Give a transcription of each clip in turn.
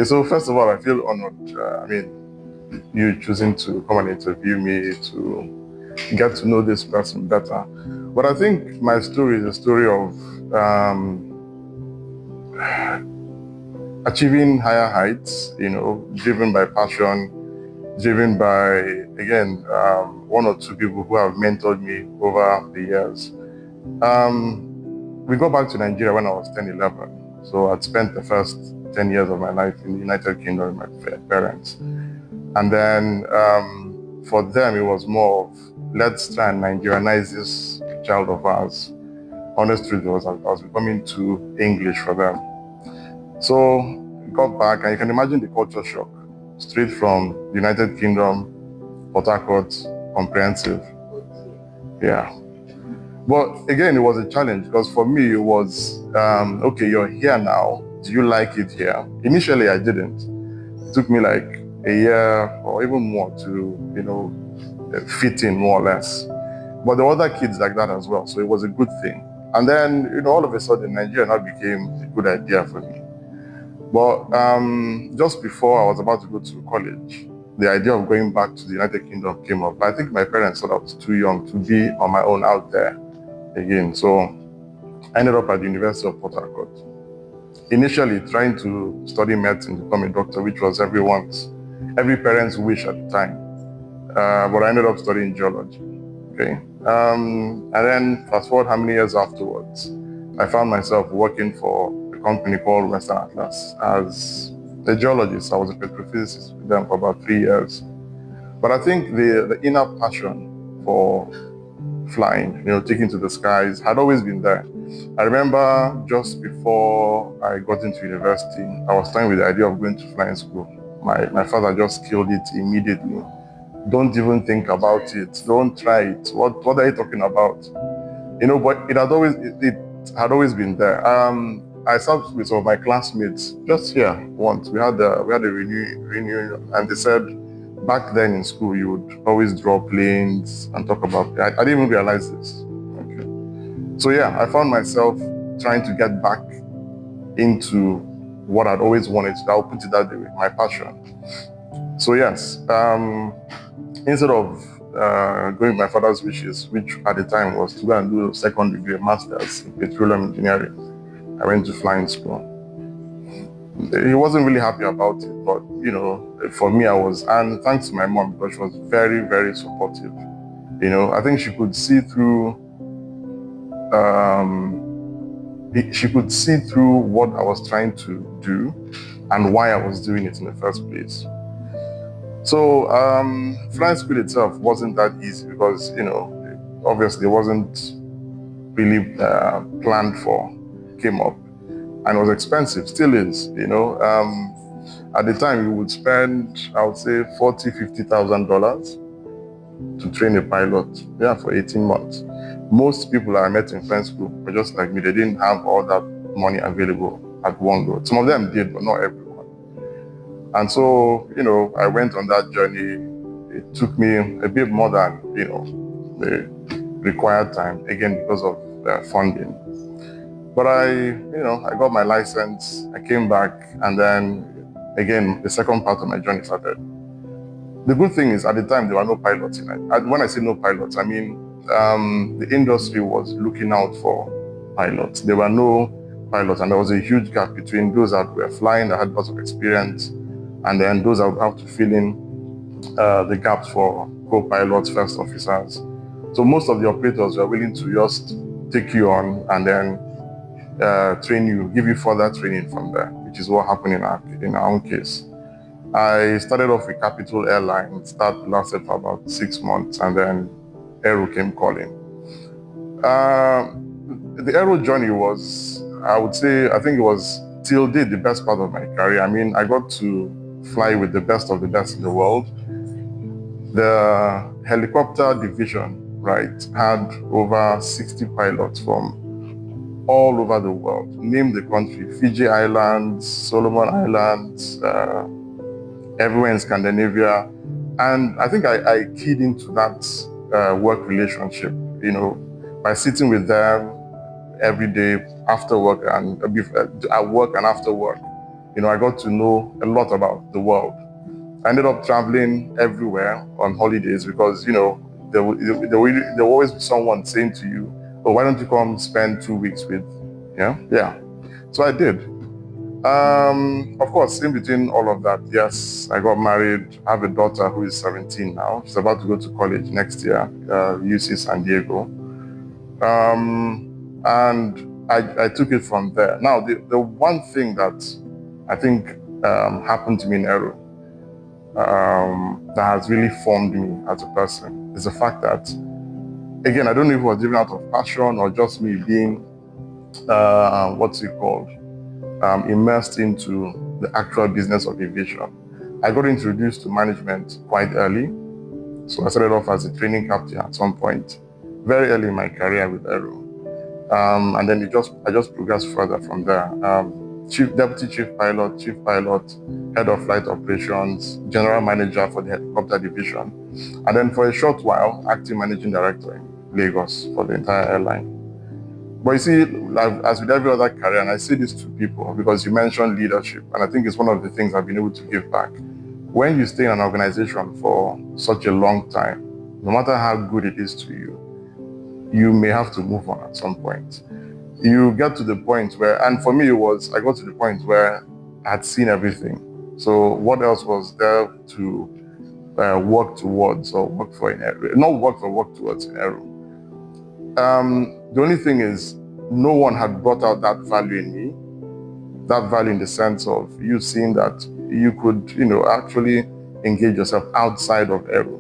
Okay, so first of all, I feel honored. You choosing to come and interview me to get to know this person better. But I think my story is a story of achieving higher heights, driven by passion, driven by, again, one or two people who have mentored me over the years. We got back to Nigeria when I was 10, 11. So I'd spent the first 10 years of my life in the United Kingdom with my parents. And then for them, it was more of, let's try and Nigerianize this child of ours. Honest truth was, I was becoming too English for them. So got back, and you can imagine the culture shock. Straight from the United Kingdom, Port Harcourt, comprehensive. Yeah. But again, it was a challenge because for me, it was, okay, you're here now. Do you like it here? Initially, I didn't. It took me like a year or even more to, fit in more or less. But there were other kids like that as well, so it was a good thing. And then, all of a sudden, Nigeria now became a good idea for me. But just before I was about to go to college, the idea of going back to the United Kingdom came up. I think my parents thought I was too young to be on my own out there again. So I ended up at the University of Port Harcourt. Initially trying to study medicine, to become a doctor, which was every parent's wish at the time. But I ended up studying geology. Okay. And then fast forward how many years afterwards, I found myself working for a company called Western Atlas as a geologist. I was a petrophysicist with them for about 3 years. But I think the inner passion for flying, taking to the skies, had always been there. I remember just before I got into university, I was toying with the idea of going to flying school. My father just killed it immediately. Don't even think about it. Don't try it. What are you talking about? But it had always been there. I sat with some of my classmates just here once. We had a reunion, and they said back then in school you would always draw planes and talk about it. I didn't even realize this. Okay. So yeah, I found myself trying to get back into what I'd always wanted. I'll put it that way, my passion. So yes, instead of going my father's wishes, which at the time was to go and do a second degree, master's in petroleum engineering, I went to flying school. He wasn't really happy about it, but for me, and thanks to my mom, because she was very, very supportive. I think she could see through. She could see through what I was trying to do and why I was doing it in the first place. So flying school itself wasn't that easy because obviously it wasn't really planned for. Came up. And it was expensive, still is, At the time, you would spend, I would say, $40,000, $50,000 to train a pilot, for 18 months. Most people I met in flying school were just like me. They didn't have all that money available at one go. Some of them did, but not everyone. And so, I went on that journey. It took me a bit more than, the required time, again, because of funding. But I got my license, I came back, and then, again, the second part of my journey started. The good thing is, at the time, there were no pilots in it. When I say no pilots, I mean, the industry was looking out for pilots. There were no pilots, and there was a huge gap between those that were flying, that had lots of experience, and then those that would have to fill in the gaps for co-pilots, first officers. So most of the operators were willing to just take you on and then train you, give you further training from there, which is what happened in our own case. I started off with Capital Airlines. That lasted for about 6 months, and then Aero came calling. The Aero journey was, I think it was till date the best part of my career. I mean, I got to fly with the best of the best in the world. The helicopter division, had over 60 pilots from all over the world. Name the country: Fiji Islands, Solomon Islands, everywhere in Scandinavia. And I think I keyed into that work relationship, by sitting with them every day after work and at work and after work. I got to know a lot about the world. I ended up traveling everywhere on holidays because, there will always be someone saying to you, oh, why don't you come spend 2 weeks with, yeah. So I did. Of course, in between all of that, yes, I got married. I have a daughter who is 17 now. She's about to go to college next year, UC San Diego. And I took it from there. Now, the one thing that I think happened to me in Aero that has really formed me as a person is the fact that, again, I don't know if it was driven out of passion or just me being, immersed into the actual business of aviation. I got introduced to management quite early. So I started off as a training captain at some point, very early in my career with Aero. And then I just progressed further from there. Deputy chief pilot, head of flight operations, general manager for the helicopter division. And then for a short while, acting managing director in Lagos for the entire airline. But you see, like, as with every other career, and I say this to people because you mentioned leadership, and I think it's one of the things I've been able to give back. When you stay in an organization for such a long time, no matter how good it is to you, you may have to move on at some point. You get to the point where, and for me I got to the point where I had seen everything. So what else was there to work towards or work for in Aero? Not work towards in Aero. The only thing is, no one had brought out that value in me. That value in the sense of you seeing that you could, actually engage yourself outside of Aero.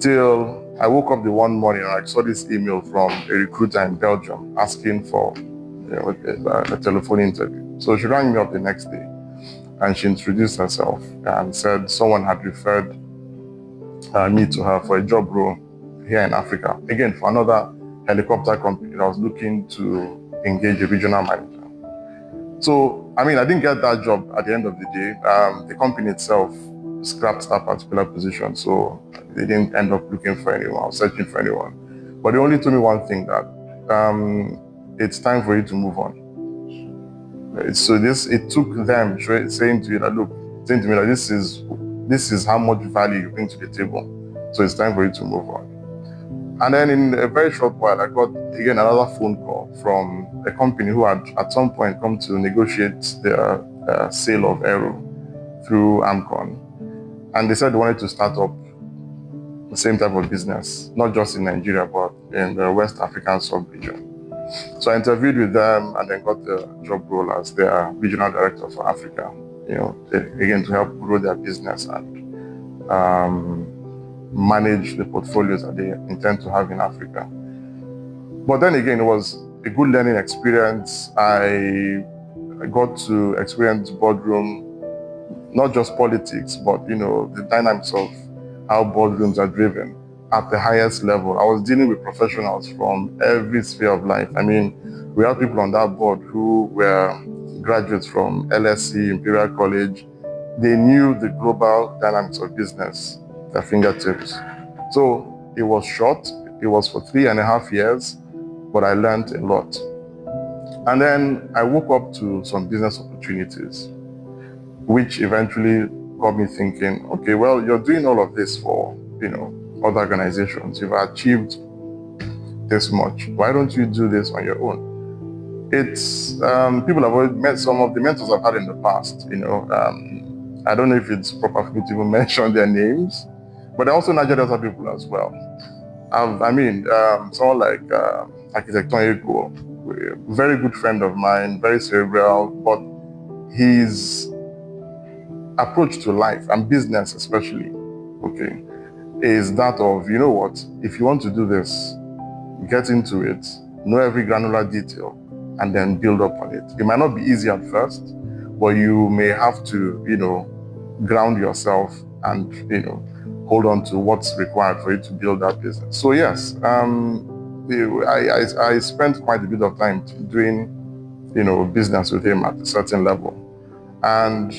Till I woke up the one morning and I saw this email from a recruiter in Belgium asking for a telephone interview. So she rang me up the next day and she introduced herself and said someone had referred me to her for a job role here in Africa. Again, for another helicopter company that was looking to engage a regional manager. So, I didn't get that job at the end of the day. The company itself scrapped that particular position, so they didn't end up looking for anyone, searching for anyone. But they only told me one thing, that it's time for you to move on. So it took them saying to me that this is how much value you bring to the table. So it's time for you to move on. And then in a very short while, I got again another phone call from a company who had at some point come to negotiate their sale of Aero through AMCON. And they said they wanted to start up the same type of business, not just in Nigeria, but in the West African sub-region. So I interviewed with them and then got the job role as their regional director for Africa, again, to help grow their business and manage the portfolios that they intend to have in Africa. But then again, it was a good learning experience. I got to experience boardroom, not just politics, but the dynamics of how boardrooms are driven at the highest level. I was dealing with professionals from every sphere of life. We had people on that board who were graduates from LSE, Imperial College. They knew the global dynamics of business at their fingertips. So it was short. It was for 3.5 years, but I learned a lot. And then I woke up to some business opportunities, which eventually got me thinking, okay, well, you're doing all of this for, other organizations. You've achieved this much. Why don't you do this on your own? It's, people have already met some of the mentors I've had in the past, I don't know if it's proper for me to even mention their names, but they're also Nigerian people as well. Someone like Architect Iyene, a very good friend of mine, very cerebral, but his approach to life and business especially, is that of, if you want to do this, get into it, know every granular detail, and then build up on it. It might not be easy at first, but you may have to, ground yourself and, hold on to what's required for you to build that business. So yes, I spent quite a bit of time doing, business with him at a certain level. And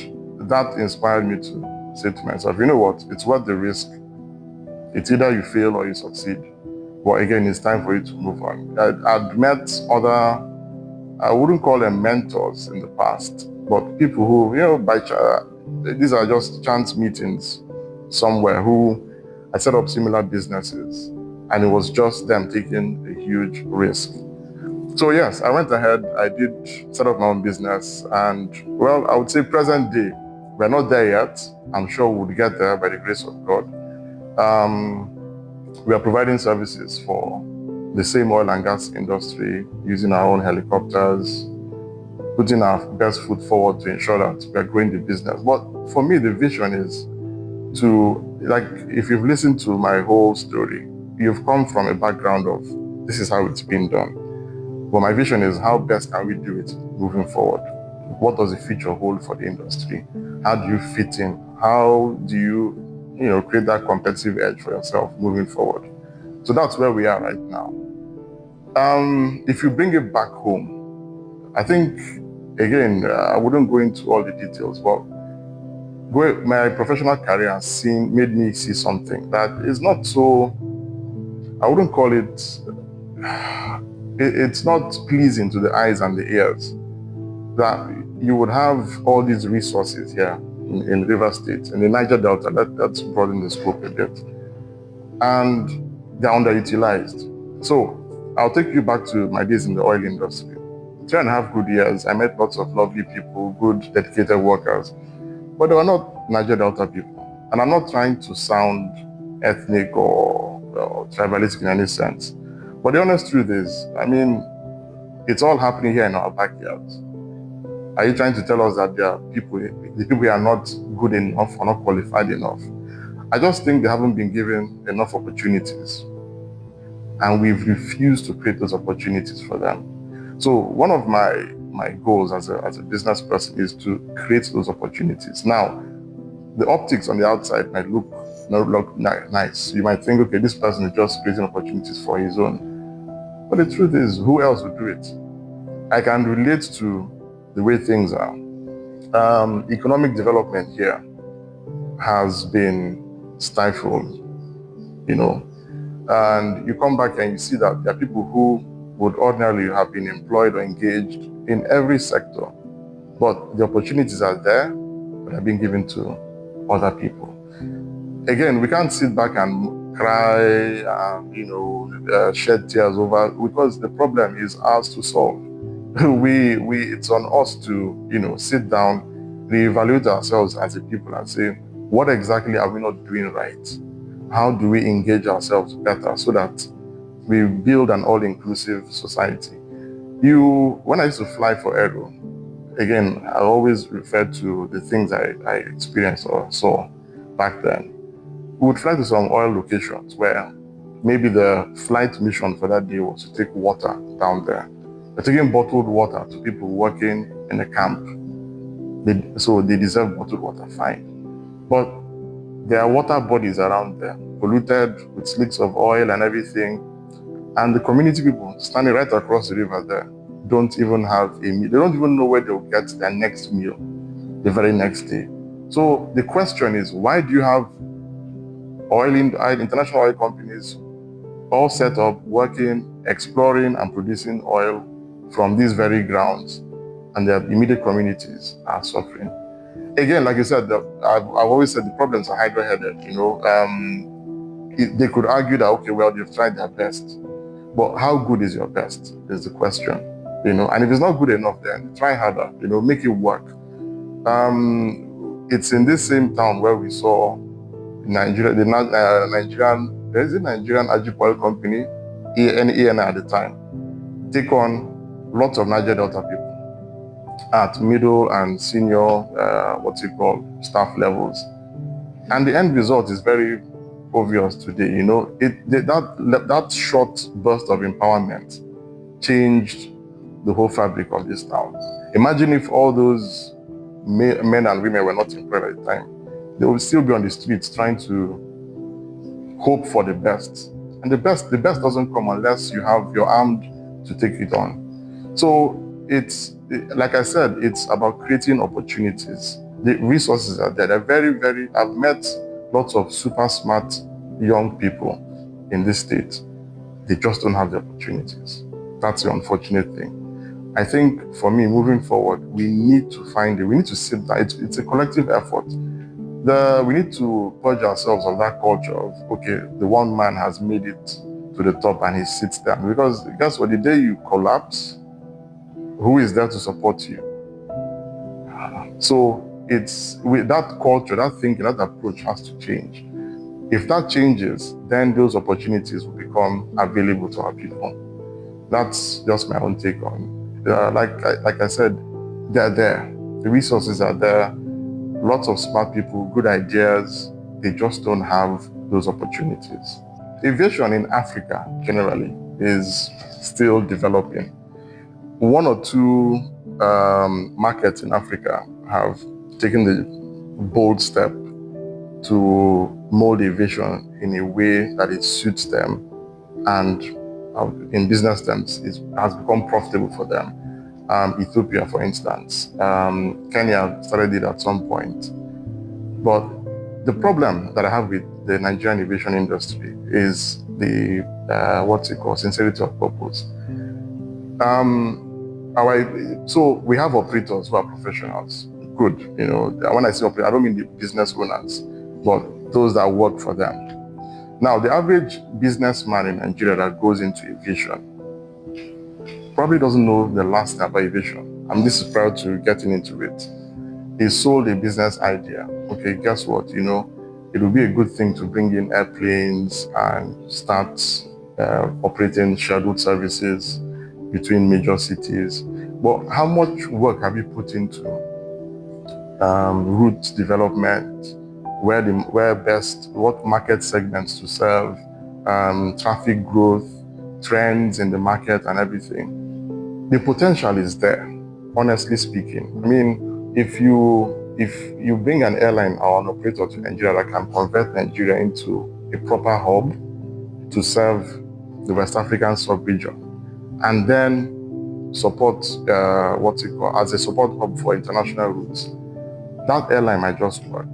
that inspired me to say to myself, you know what, it's worth the risk. It's either you fail or you succeed. But again, it's time for you to move on. I'd met other, I wouldn't call them mentors in the past, but people who, these are just chance meetings somewhere who I set up similar businesses, and it was just them taking a huge risk. So yes, I went ahead, I did set up my own business, and well, I would say present day, we're not there yet. I'm sure we'll get there by the grace of God. We are providing services for the same oil and gas industry, using our own helicopters, putting our best foot forward to ensure that we are growing the business. But for me, the vision is to, like, if you've listened to my whole story, you've come from a background of this is how it's been done. But my vision is how best can we do it moving forward? What does the future hold for the industry? How do you fit in? How do you, create that competitive edge for yourself moving forward? So that's where we are right now. If you bring it back home, I think, again, I wouldn't go into all the details, but my professional career has made me see something that is not so, I wouldn't call it, it's not pleasing to the eyes and the ears, that you would have all these resources here in River State, in the Niger Delta, that's broadening the scope a bit, and they're underutilized. So I'll take you back to my days in the oil industry. 3.5 good years, I met lots of lovely people, good, dedicated workers, but they were not Niger Delta people. And I'm not trying to sound ethnic or tribalistic in any sense. But the honest truth is, it's all happening here in our backyards. Are you trying to tell us that the people here are not good enough or not qualified enough? I just think they haven't been given enough opportunities, and we've refused to create those opportunities for them. So one of my goals as a business person is to create those opportunities. Now, the optics on the outside might look nice. You might think, okay, this person is just creating opportunities for his own. But the truth is, who else would do it? I can relate to the way things are. Economic development here has been stifled, and you come back and you see that there are people who would ordinarily have been employed or engaged in every sector, but the opportunities are there, but are being given to other people. Again, we can't sit back and cry and shed tears over, because the problem is ours to solve. It's on us to sit down, reevaluate ourselves as a people and say, what exactly are we not doing right? How do we engage ourselves better so that we build an all-inclusive society? When I used to fly for Aero, again, I always refer to the things I experienced or saw back then. We would fly to some oil locations where maybe the flight mission for that day was to take water down there. We're taking bottled water to people working in a camp. So they deserve bottled water, fine. But there are water bodies around there, polluted with slicks of oil and everything. And the community people standing right across the river there don't even have a meal. They don't even know where they'll get their next meal the very next day. So the question is, why do you have international oil companies all set up, working, exploring and producing oil from these very grounds, and their immediate communities are suffering? Again, like I said, I've always said the problems are hydra-headed. They could argue that, okay, well, they've tried their best. But how good is your best is the question. And if it's not good enough, then try harder, make it work. It's in this same town where we saw Nigeria, there is a Nigerian oil company, Iyene at the time, take on lots of Niger Delta people at middle and senior, staff levels. And the end result is very obvious today. That short burst of empowerment changed the whole fabric of this town. Imagine if all those men and women were not employed at the time. They would still be on the streets trying to hope for the best. And the best doesn't come unless you're armed to take it on. So like I said, it's about creating opportunities. The resources are there. They're very, very, I've met lots of super smart young people in this state. They just don't have the opportunities. That's the unfortunate thing. I think for me, moving forward, we need to find it. We need to sit down. It's a collective effort. We need to purge ourselves of that culture of, okay, the one man has made it to the top and he sits down. Because guess what? The day you collapse, who is there to support you? So it's with that culture, that thinking, that approach has to change. If that changes, then those opportunities will become available to our people. That's just my own take on it. Like I said, they're there. The resources are there. Lots of smart people, good ideas. They just don't have those opportunities. Aviation in Africa generally is still developing. One or two markets in Africa have taken the bold step to mold aviation in a way that it suits them, and in business terms, it has become profitable for them. Ethiopia, for instance, Kenya started it at some point. But the problem that I have with the Nigerian aviation industry is the sincerity of purpose. So we have operators who are professionals. Good, when I say operator, I don't mean the business owners, but those that work for them. Now, the average businessman in Nigeria that goes into aviation probably doesn't know the last thing about aviation. This is prior to getting into it. He sold a business idea. Okay, guess what? It would be a good thing to bring in airplanes and start operating scheduled services between major cities. But how much work have you put into route development, what market segments to serve, traffic growth, trends in the market and everything? The potential is there, honestly speaking. If you bring an airline or an operator to Nigeria that can convert Nigeria into a proper hub to serve the West African sub-region, and then support as a support hub for international routes, that airline might just work.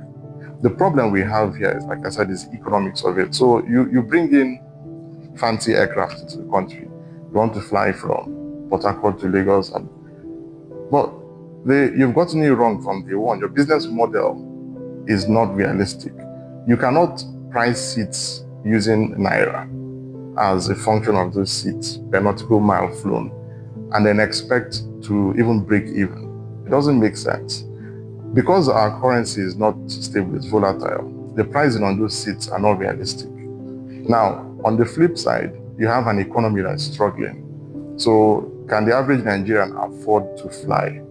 The problem we have here is, like I said, is the economics of it. So you bring in fancy aircraft into the country. You want to fly from Port Harcourt to Lagos, but you've gotten it wrong from day one. Your business model is not realistic. You cannot price seats using Naira as a function of those seats per nautical mile flown and then expect to even break even. It doesn't make sense. Because our currency is not stable, it's volatile, the pricing on those seats are not realistic. Now, on the flip side, you have an economy that's struggling. So can the average Nigerian afford to fly?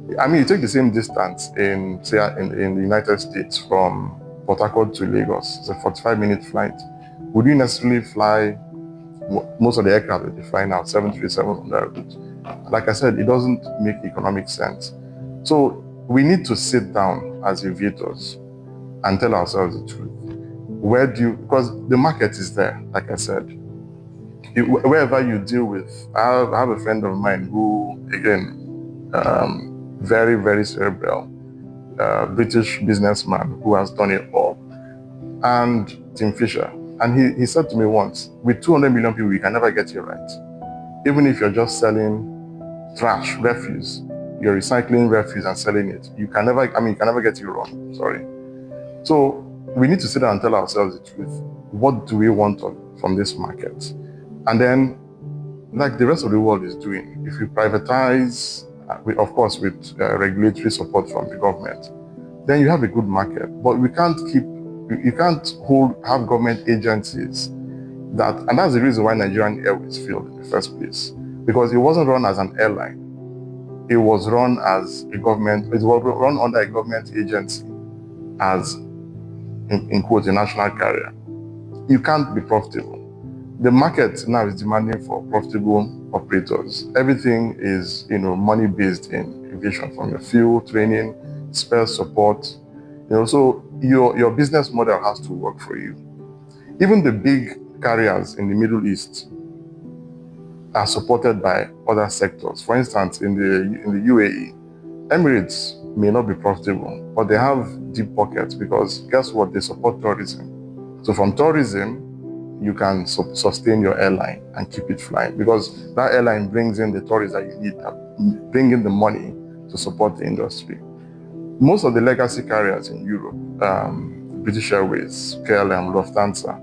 You take the same distance in the United States from Port Harcourt to Lagos. It's a 45-minute flight. Would you necessarily fly most of the aircraft that they fly now, 737 on that route? Like I said, it doesn't make economic sense. So we need to sit down as aviators and tell ourselves the truth. Because the market is there, like I said. Wherever you deal with, I have a friend of mine who, again, very, very cerebral, British businessman who has done it all, and Tim Fisher. And he said to me once, with 200 million people, you can never get it right. Even if you're just selling trash, refuse, you're recycling refuse and selling it, you can never get it wrong, sorry. So we need to sit down and tell ourselves the truth. What do we want from this market? And then, like the rest of the world is doing, if we privatize, of course with regulatory support from the government, then you have a good market. But you can't have government agencies and that's the reason why Nigerian Airways failed in the first place. Because it wasn't run as an airline. It was run as it was run under a government agency as, in quotes, a national carrier. You can't be profitable. The market now is demanding for profitable operators. Everything is, money-based in aviation, from your fuel, training, spare support. So your business model has to work for you. Even the big carriers in the Middle East are supported by other sectors. For instance, in the UAE, Emirates may not be profitable, but they have deep pockets because guess what? They support tourism. So from tourism, you can sustain your airline and keep it flying because that airline brings in the tourists that you need bring in the money to support the industry. Most of the legacy carriers in Europe, British Airways, KLM, Lufthansa,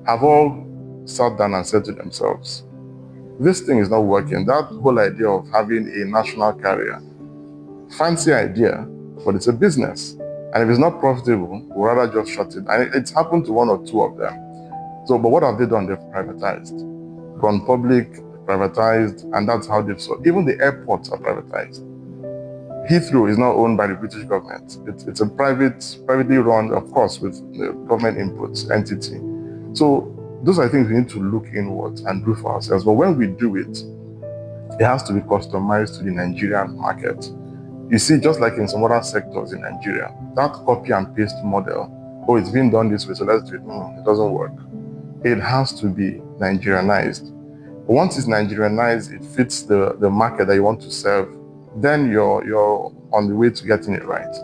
have all sat down and said to themselves, this thing is not working. That whole idea of having a national carrier, fancy idea, but it's a business. And if it's not profitable, we'll rather just shut it. And it's happened to one or two of them. So, but what have they done? They've privatized. Gone public, privatized, and that's how they've sold. Even the airports are privatized. Heathrow is not owned by the British government. It's a privately run, of course, with government inputs entity. So those are things we need to look inwards and do for ourselves. But when we do it, it has to be customized to the Nigerian market. You see, just like in some other sectors in Nigeria, that copy and paste model, oh, it's been done this way, so let's do it. No, it doesn't work. It has to be Nigerianized. Once it's Nigerianized, it fits the market that you want to serve, then you're on the way to getting it right.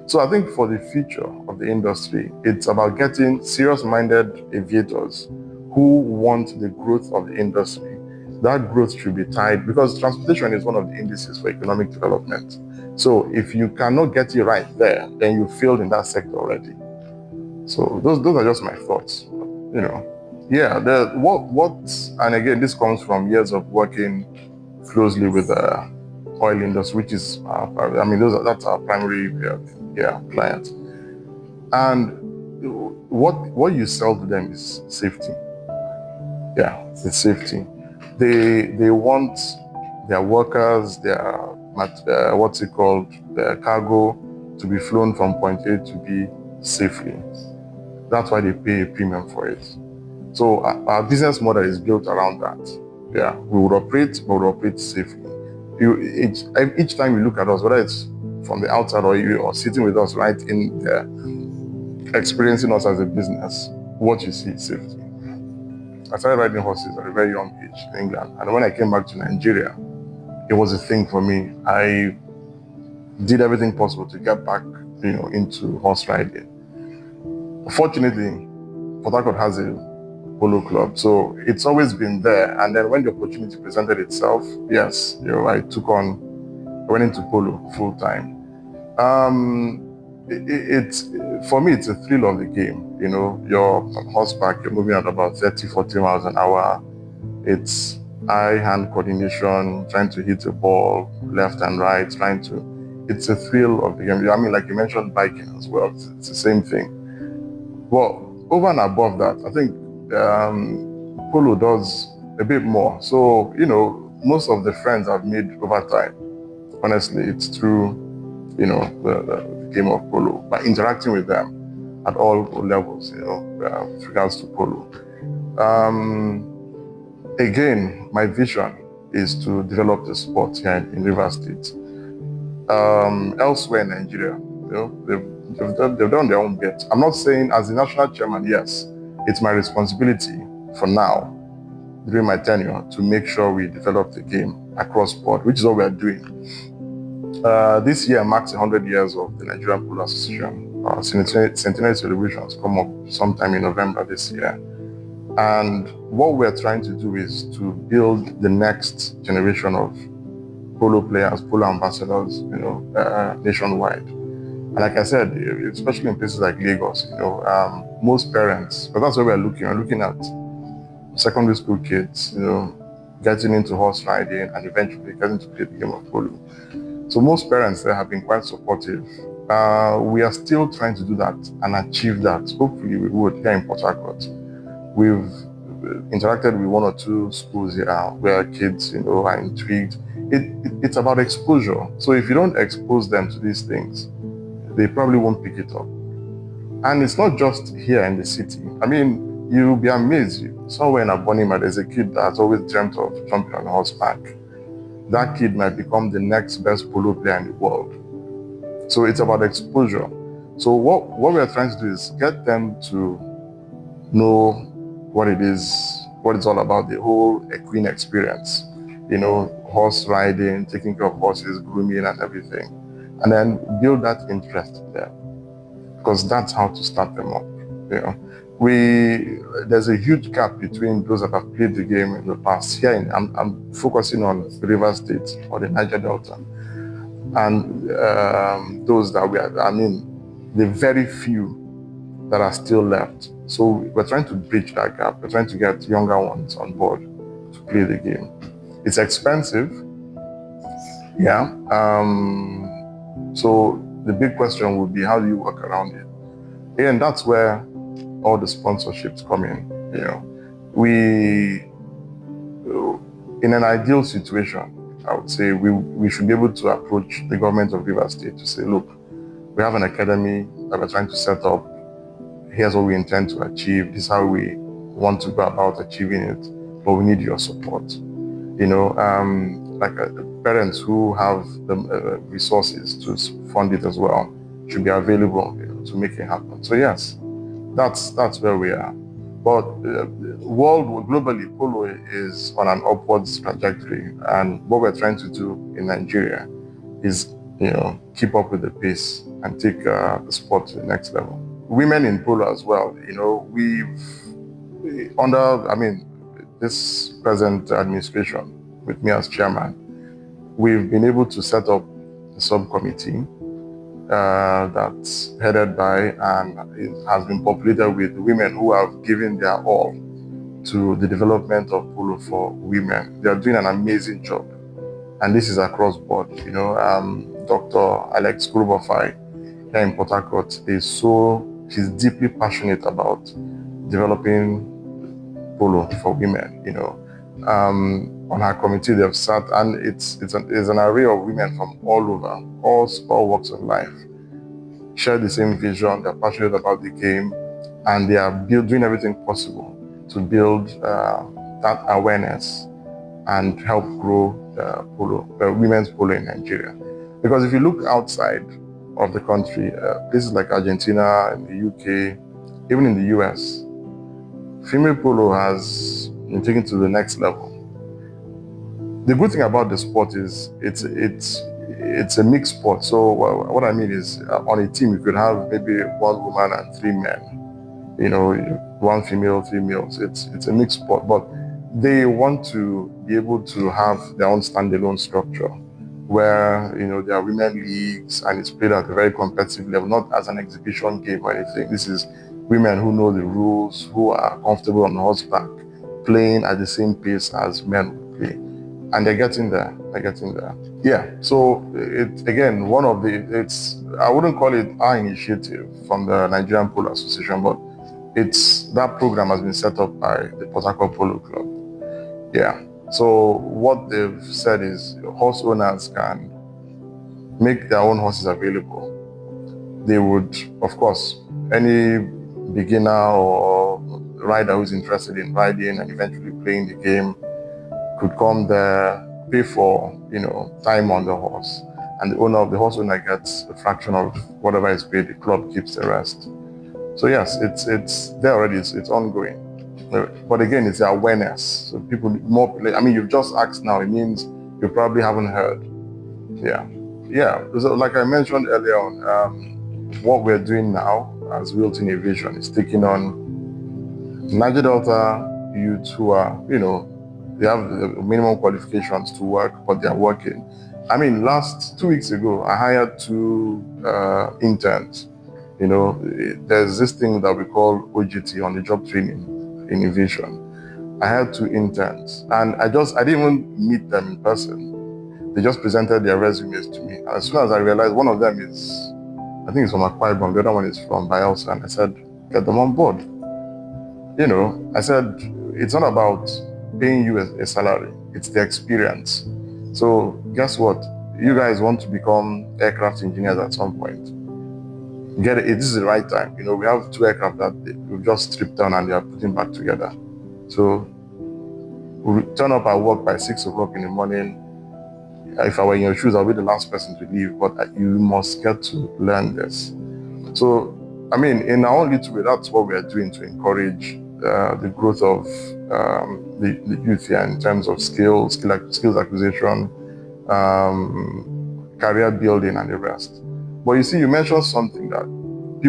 So I think for the future of the industry, it's about getting serious-minded aviators who want the growth of the industry. That growth should be tied, because transportation is one of the indices for economic development. So if you cannot get it right there, then you failed in that sector already. So those are just my thoughts. You know, yeah. And again, this comes from years of working closely with the oil industry, which is, that's our primary client. And what you sell to them is safety. Yeah, it's safety. They want their workers, their their cargo to be flown from point A to B safely. That's why they pay a premium for it. So our business model is built around that. Yeah, we would operate, but we would operate safely. Each time you look at us, whether it's from the outside or sitting with us right in there, experiencing us as a business, what you see is safety. I started riding horses at a very young age in England, and when I came back to Nigeria, it was a thing for me. I did everything possible to get back, into horse riding. Fortunately, Port Harcourt has a polo club, so it's always been there. And then when the opportunity presented itself, yes, I went into polo full time. For me, it's a thrill of the game. You're on horseback, you're moving at about 30, 40 miles an hour. It's eye-hand coordination, trying to hit a ball left and right, it's a thrill of the game. I mean, like you mentioned biking as well, it's the same thing. Well, over and above that, I think polo does a bit more. So, most of the friends I've made over time, honestly, it's through, the game of polo, by interacting with them at all levels, with regards to polo. Again, my vision is to develop the sport here in Rivers State. Elsewhere in Nigeria, they've done their own bit. I'm not saying as the national chairman, yes, it's my responsibility for now, during my tenure, to make sure we develop the game across board, which is what we're doing. This year marks 100 years of the Nigerian Polo Association. Our centenary celebrations come up sometime in November this year. And what we're trying to do is to build the next generation of polo players, polo ambassadors, nationwide. And like I said, especially in places like Lagos, most parents, but that's where we're looking at secondary school kids, getting into horse riding and eventually getting to play the game of polo. So most parents there have been quite supportive. We are still trying to do that and achieve that. Hopefully we would here in Port Harcourt. We've interacted with one or two schools here where kids, are intrigued. It's about exposure. So if you don't expose them to these things, they probably won't pick it up. And it's not just here in the city. I mean, you'll be amazed. Somewhere in Abonima, there's a kid that has always dreamt of jumping on horseback. That kid might become the next best polo player in the world. So it's about exposure. So what we're trying to do is get them to know what it's all about, the whole equine experience. Horse riding, taking care of horses, grooming and everything. And then build that interest in them. Because that's how to start them up. You know, there's a huge gap between those that have played the game in the past. Here, I'm focusing on Rivers State or the Niger Delta, and those that the very few that are still left. So we're trying to bridge that gap. We're trying to get younger ones on board to play the game. It's expensive, yeah. So the big question would be, how do you work around it? And that's where all the sponsorships come in. You know, in an ideal situation, I would say we should be able to approach the government of Rivers State to say, look, we have an academy that we're trying to set up. Here's what we intend to achieve. This is how we want to go about achieving it, but we need your support. You know, parents who have the resources to fund it as well should be available, you know, to make it happen. So yes, that's where we are. But globally, polo is on an upwards trajectory, and what we're trying to do in Nigeria is, you know, keep up with the pace and take the sport to the next level. Women in polo as well, you know, this present administration, with me as chairman, we've been able to set up a subcommittee that's headed by and it has been populated with women who have given their all to the development of polo for women. They are doing an amazing job, and this is across board. You know, Dr. Alex Kurubofai here in Port Harcourt she's deeply passionate about developing polo for women. You know, on her committee they've sat, and it's an array of women from all over, all walks of life, share the same vision. They're passionate about the game, and they are doing everything possible to build that awareness and help grow women's polo in Nigeria. Because if you look outside of the country, places like Argentina, in the UK, even in the US, female polo has been taken to the next level. The good thing about the sport is it's a mixed sport. So what I mean is, on a team you could have maybe one woman and three men. You know, one female, three males. It's a mixed sport, but they want to be able to have their own standalone structure, where, you know, there are women leagues and it's played at a very competitive level, not as an exhibition game or anything. This is women who know the rules, who are comfortable on horseback, playing at the same pace as men would play. And they're getting there. Yeah. So I wouldn't call it our initiative from the Nigerian Polo Association, but that program has been set up by the Port Harcourt Polo Club. Yeah. So what they've said is horse owners can make their own horses available. They would, of course, any beginner or rider who's interested in riding and eventually playing the game could come there, pay for, you know, time on the horse, and the horse owner gets a fraction of whatever is paid. The club keeps the rest. So yes, it's there already. It's ongoing. But again, it's the awareness. So people more. I mean, you've just asked now. It means you probably haven't heard. Yeah. So like I mentioned earlier on, what we're doing now as Wilten Aviation is taking on Niger Delta youths who are, you know, they have minimum qualifications to work, but they are working. I mean, 2 weeks ago, I hired 2 interns. You know, there's this thing that we call OJT, on the job training in aviation. I had 2 interns, and I didn't even meet them in person. They just presented their resumes to me. As soon as I realized one of them is, I think it's from Akwa Ibom, the other one is from Bayelsa, and I said, get them on board. You know, I said, it's not about paying you a salary, it's the experience. So guess what? You guys want to become aircraft engineers at some point. Get it. This is the right time. You know, we have 2 aircraft that we've just stripped down and they are putting back together. So we turn up at work by 6 o'clock in the morning. If I were in your shoes, I'll be the last person to leave, but you must get to learn this. So, I mean, in our own little way, that's what we are doing to encourage the growth of the youth here in terms of skills acquisition, career building, and the rest. But you see, you mentioned something that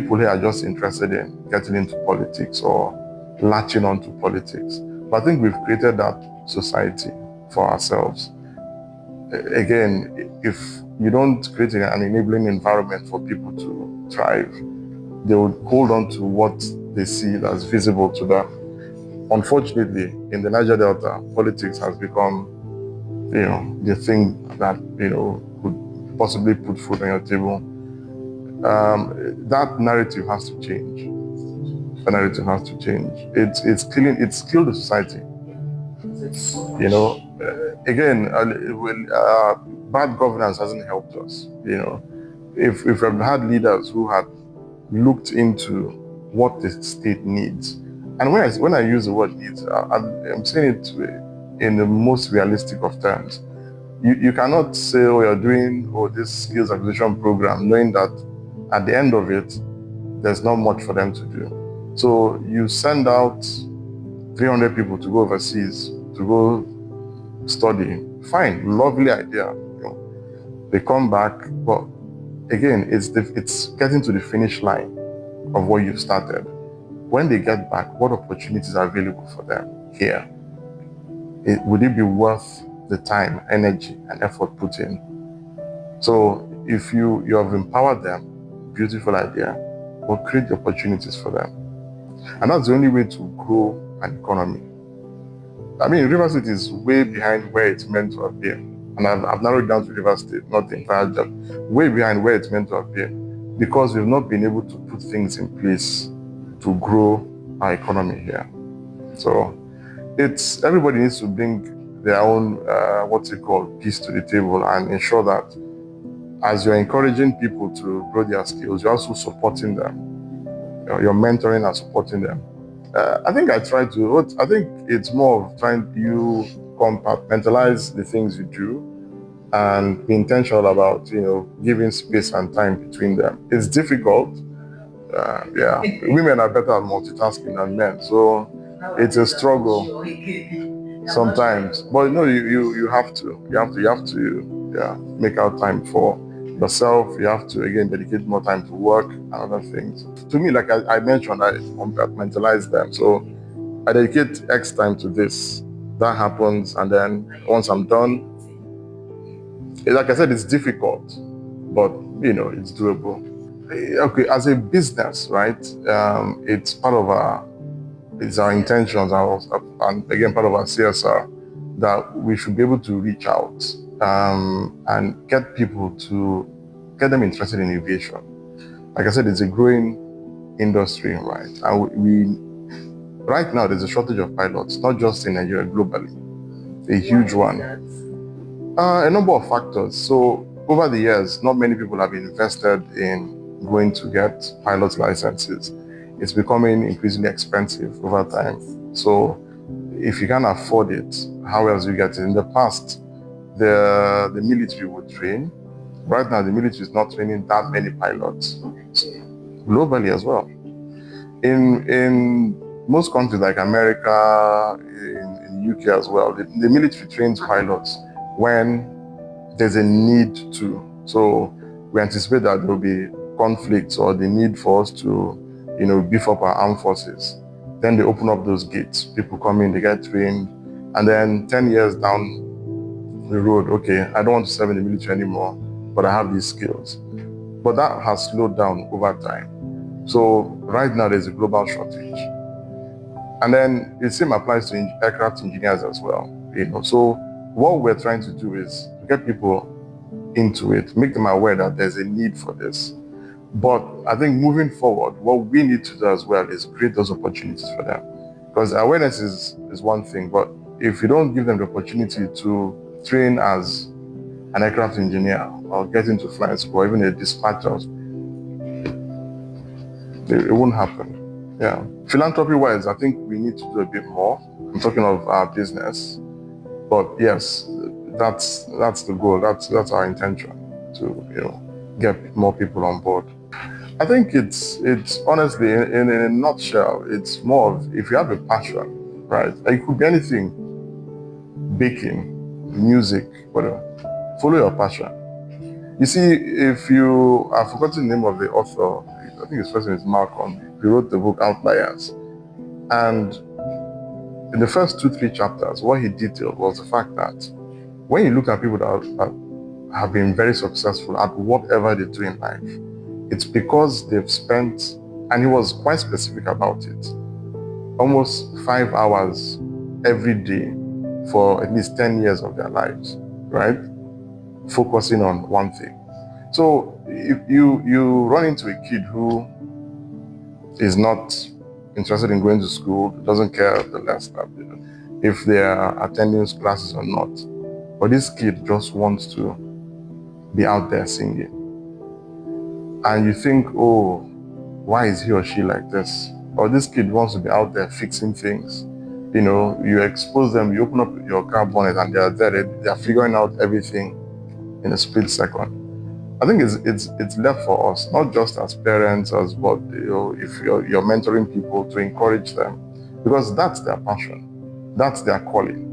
people here are just interested in getting into politics or latching onto politics. But I think we've created that society for ourselves. Again, if you don't create an enabling environment for people to thrive, they would hold on to what they see as visible to them. Unfortunately, in the Niger Delta, politics has become, the thing that, could possibly put food on your table. That narrative has to change. The narrative has to change. It's killed the society. Again, bad governance hasn't helped us. If we've had leaders who had looked into what the state needs, and when I use the word needs, I'm saying it in the most realistic of terms. You cannot say, you're doing this skills acquisition program, knowing that at the end of it, there's not much for them to do. So you send out 300 people to go overseas to go study. Fine, lovely idea. They come back, but again, it's getting to the finish line of what you've started. When they get back, what opportunities are available for them here? Would it be worth the time, energy, and effort put in? So if you have empowered them, beautiful idea, but create the opportunities for them. And that's the only way to grow an economy. I mean, River State is way behind where it's meant to have been. And I've narrowed it down to River State, not the entire job. Way behind where it's meant to have been, because we've not been able to put things in place to grow our economy here. So everybody needs to bring their own, piece to the table and ensure that as you're encouraging people to grow their skills, you're also supporting them. You're mentoring and supporting them. I think it's more of trying to compartmentalize the things you do and be intentional about, giving space and time between them. It's difficult. Women are better at multitasking than men, so it's a struggle sometimes. But you have to make out time for yourself. You have to, again, dedicate more time to work and other things. To me, like I mentioned, I compartmentalize them. So I dedicate X time to this. That happens, and then once I'm done, like I said, it's difficult, but it's doable. Okay, as a business, right? It's part of our intentions, and again, part of our CSR, that we should be able to reach out and get them interested in aviation. Like I said, it's a growing industry, right? And right now, there's a shortage of pilots, not just in Nigeria, globally, a huge one. A number of factors. So over the years, not many people have invested in going to get pilot's licenses. It's becoming increasingly expensive over time. So if you can't afford it, how else do you get it? In the past, the military would train. Right now, the military is not training that many pilots, globally as well. In most countries like America, in the UK as well, the military trains pilots when there's a need to. So we anticipate that there will be conflicts or the need for us to, beef up our armed forces. Then they open up those gates. People come in, they get trained, and then 10 years down the road, okay, I don't want to serve in the military anymore, but I have these skills. But that has slowed down over time. So right now there's a global shortage. And then the same applies to aircraft engineers as well. So what we're trying to do is get people into it, make them aware that there's a need for this. But I think moving forward, what we need to do as well is create those opportunities for them. Because awareness is one thing, but if you don't give them the opportunity to train as an aircraft engineer or get into flying school or even a dispatcher, it won't happen. Yeah. Philanthropy-wise, I think we need to do a bit more. I'm talking of our business. But yes, that's the goal. That's our intention, to get more people on board. I think it's honestly, in a nutshell, it's more of, if you have a passion, right? It could be anything, baking, music, whatever. Follow your passion. You see, if you, I've forgotten the name of the author, think his first name is Malcolm. He wrote the book Outliers. And in the first 2-3 chapters, what he detailed was the fact that when you look at people that have been very successful at whatever they do in life, it's because they've spent, and he was quite specific about it, almost 5 hours every day for at least 10 years of their lives, right? Focusing on one thing. So if you run into a kid who is not interested in going to school, doesn't care the less that, if they are attending classes or not, but this kid just wants to be out there singing. And you think, oh, why is he or she like this? Or this kid wants to be out there fixing things. You expose them, you open up your car bonnet and they're there, they're figuring out everything in a split second. I think it's left for us, not just as parents, but if you're mentoring people, to encourage them, because that's their passion, that's their calling.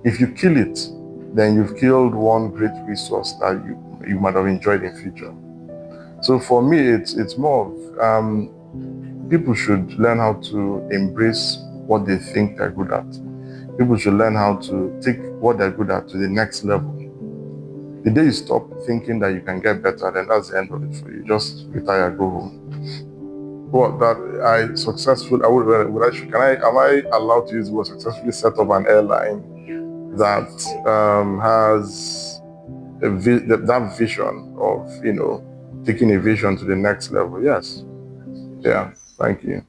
If you kill it, then you've killed one great resource that you might have enjoyed in future. So for me, it's more of people should learn how to embrace what they think they're good at. People should learn how to take what they're good at to the next level. The day you stop thinking that you can get better, then that's the end of it for you. Just retire, go home. Well, that am I allowed to use the word successfully set up an airline that has that vision of taking aviation to the next level? Yes. Yeah. Thank you.